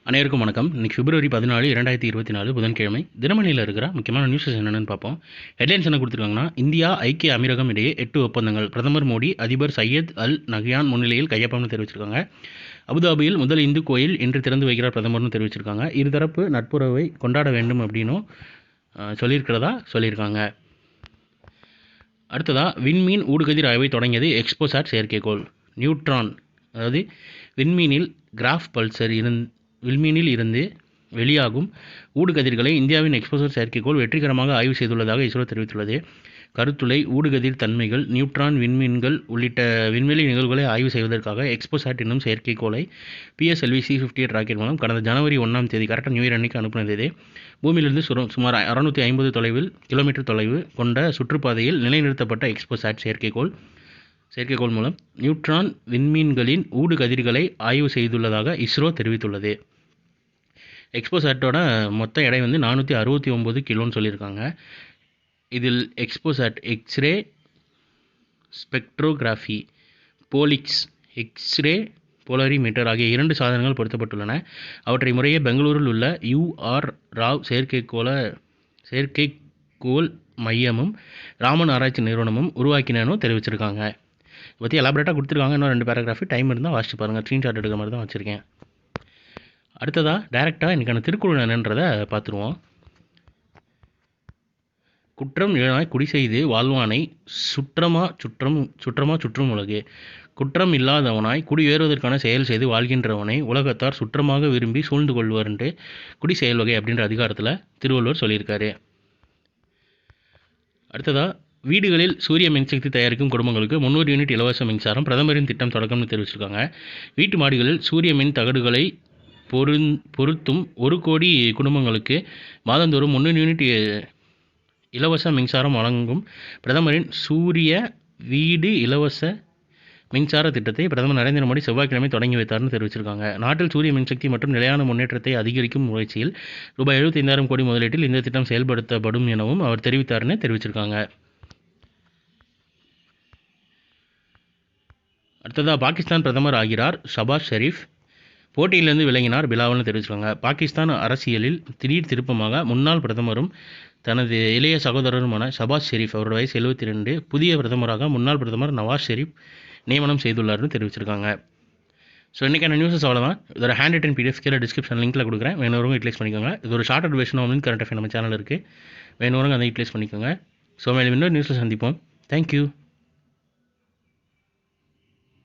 அனைவருக்கும் வணக்கம். இன்னைக்கு பிப்ரவரி 14, 2024 புதன்கிழமை. தினமணியில் இருக்கிற முக்கியமான நியூஸஸ் என்னென்னு பார்ப்போம். ஹெட்லைன்ஸ் என்ன கொடுத்துருக்காங்கன்னா, இந்தியா ஐக்கிய அமீரகம் இடையே 8 ஒப்பந்தங்கள். பிரதமர் மோடி அதிபர் சையத் அல் நஹ்யான் முன்னிலையில் கையொப்பம்னு தெரிவிச்சிருக்காங்க. அபுதாபியில் முதல் இந்து கோயில் இன்று திறந்து வைக்கிறார் பிரதமர்னு தெரிவிச்சிருக்காங்க. இருதரப்பு நட்புறவை கொண்டாட வேண்டும் அப்படின்னும் சொல்லியிருக்காங்க. அடுத்ததாக விண்மீன் ஊடுகதிர் ஆய்வை தொடங்கியது எக்ஸ்போசாட் செயற்கைக்கோள். நியூட்ரான், அதாவது விண்மீனில் கிராஃப் பல்சர் விண்மீனில் இருந்து வெளியாகும் ஊடுகதிர்களை இந்தியாவின் எக்ஸ்போசர் செயற்கைக்கோள் வெற்றிகரமாக ஆய்வு செய்துள்ளதாக இஸ்ரோ தெரிவித்துள்ளது. கருத்துளை, ஊடுகதிர் தன்மைகள், நியூட்ரான் விண்மீன்கள் உள்ளிட்ட விண்வெளி நிகழ்வுகளை ஆய்வு செய்வதற்காக எக்ஸ்போசாட் என்னும் செயற்கைக்கோளை PSLV C-58 ராக்கெட் மூலம் கடந்த ஜனவரி 1 கரெக்டாக நியூ இயர் அன்னைக்கு அனுப்பினது. பூமியிலிருந்து சுமார் 650 கிலோமீட்டர் தொலைவு கொண்ட சுற்றுப்பாதையில் நிலைநிறுத்தப்பட்ட எக்ஸ்போசாட் செயற்கைக்கோள் மூலம் நியூட்ரான் விண்மீன்களின் ஊடுகதிர்களை ஆய்வு செய்துள்ளதாக இஸ்ரோ தெரிவித்துள்ளது. எக்ஸ்போசாட்டோட மொத்த எடை 469 கிலோன்னு சொல்லியிருக்காங்க. இதில் எக்ஸ்போசாட் எக்ஸ்ரே ஸ்பெக்ட்ரோகிராஃபி, போலிக்ஸ் எக்ஸ்ரே போலரிமீட்டர் ஆகிய 2 சாதனங்கள் பொருத்தப்பட்டுள்ளன. அவற்றை முறையே பெங்களூரில் உள்ள UR ராவ் செயற்கைக்கோள் மையமும் ராமன் ஆராய்ச்சி நிறுவனமும் உருவாக்கினு தெரிவிச்சிருக்காங்க. இதை பற்றி எலாபரேட்டாக கொடுத்துருக்காங்க. இன்னும் 2 பேராகிராஃபு டைம் இருந்தால் வாசிச்சு பாருங்கள். ஸ்க்ரீன்ஷாட் எடுக்கிற மாதிரி தான் வச்சுருக்கேன். அடுத்ததாக டைரெக்டாக இன்றைக்கான திருக்குறள் என்னன்றதை பார்த்துருவோம். குற்றம் இழனாய் குடி செய்து வாழ்வானை சுற்றும் உலகு. குற்றம் இல்லாதவனாய் குடியேறுவதற்கான செயல் செய்து வாழ்கின்றவனை உலகத்தார் சுற்றமாக விரும்பி சூழ்ந்து கொள்வார்ன்ட்டு குடி செயல் வகை அப்படின்ற அதிகாரத்தில் திருவள்ளுவர் சொல்லியிருக்காரு. அடுத்ததாக வீடுகளில் சூரிய மின்சக்தி தயாரிக்கும் குடும்பங்களுக்கு 300 யூனிட் இலவச மின்சாரம் பிரதமரின் திட்டம் தொடக்கம்னு தெரிவிச்சிருக்காங்க. வீட்டு மாடிகளில் சூரிய மின் தகடுகளை பொருத்தும் 1 கோடி குடும்பங்களுக்கு மாதந்தோறும் 300 யூனிட் இலவச மின்சாரம் வழங்கும் பிரதமரின் சூரிய வீடு இலவச மின்சார திட்டத்தை பிரதமர் நரேந்திர மோடி செவ்வாய்க்கிழமை தொடங்கி வைத்தார்னு தெரிவிச்சிருக்காங்க. நாட்டில் சூரிய மின்சக்தி மற்றும் நிலையான முன்னேற்றத்தை அதிகரிக்கும் முயற்சியில் ரூபாய் 75,000 கோடி முதலீட்டில் இந்த திட்டம் செயல்படுத்தப்படும் எனவும் அவர் தெரிவித்தார்னு தெரிவிச்சிருக்காங்க. அடுத்ததாக பாகிஸ்தான் பிரதமர் ஆகிறார் ஷபாஸ் ஷெரீப். போட்டியிலிருந்து விலகினார் பிலாவல்னு தெரிவிச்சிருக்காங்க. பாகிஸ்தான் அரசியலில் திடீர் திருப்பமாக முன்னாள் பிரதமரும் தனது இளைய சகோதரருமான ஷபாஸ் ஷெரீப், அவரோட வயசு 72, புதிய பிரதமராக முன்னாள் பிரதமர் நவாஸ் ஷெரீப் நியமனம் செய்துள்ளார்னு தெரிவிச்சிருக்காங்க. ஸோ இன்றைக்கான நியூஸஸ் அவ்வளோதான். இதோட ஹேண்ட் ரிட்டன் PDF கீழே டிஸ்கிரிப்ஷன் லிங்க்கில் கொடுக்குறேன். வேணுவரவங்க யூட்டிலைஸ் பண்ணிக்கோங்க. இது ஒரு short version of current affair நம்ம சேனல் இருக்குது. வேணுவரவங்க அதை யூட்டிலைஸ் பண்ணிக்கோங்க. ஸோ மேலும் இன்னொரு நியூஸில் சந்திப்போம். தேங்க்யூ.